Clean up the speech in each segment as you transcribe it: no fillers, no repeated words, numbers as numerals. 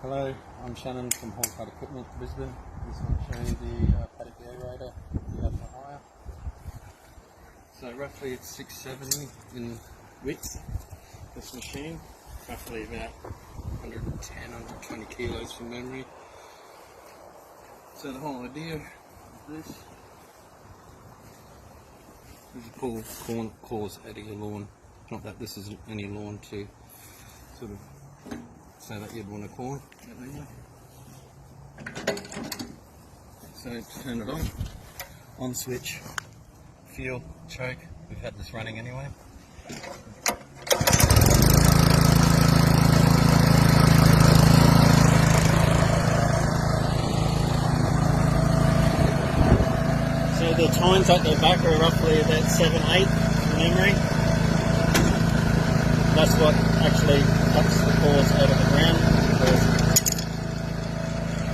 Hello, I'm Shannon from HAULCUT Equipment, Brisbane. This one showing the paddock aerator we have for hire. So roughly it's 670 in width, this machine, roughly about 110, 120 kilos from memory. So the whole idea of this is to pull corn cores out of your lawn. Not that this is any lawn to sort of say that you'd want a corn. So to turn it on switch, fuel, choke, we've had this running anyway. So the tines at the back are roughly about 7-8 from memory. That's what actually cuts the cores out of the ground.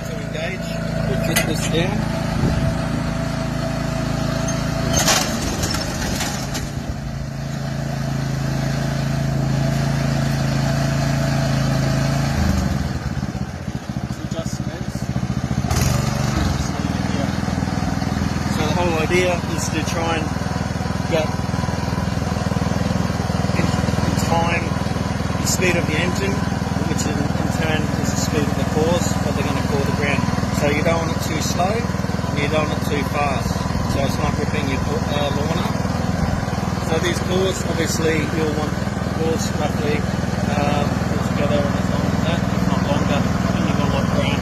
To engage, we clip this down. So the whole idea is to try and get time the speed of the engine, which in turn is the speed of the cores, what they're going to core the ground. So you don't want it too slow and you don't want it too fast, so it's not ripping your lawn up. So these cores, obviously you'll want cores roughly put together as long as that, if not longer, depending on what ground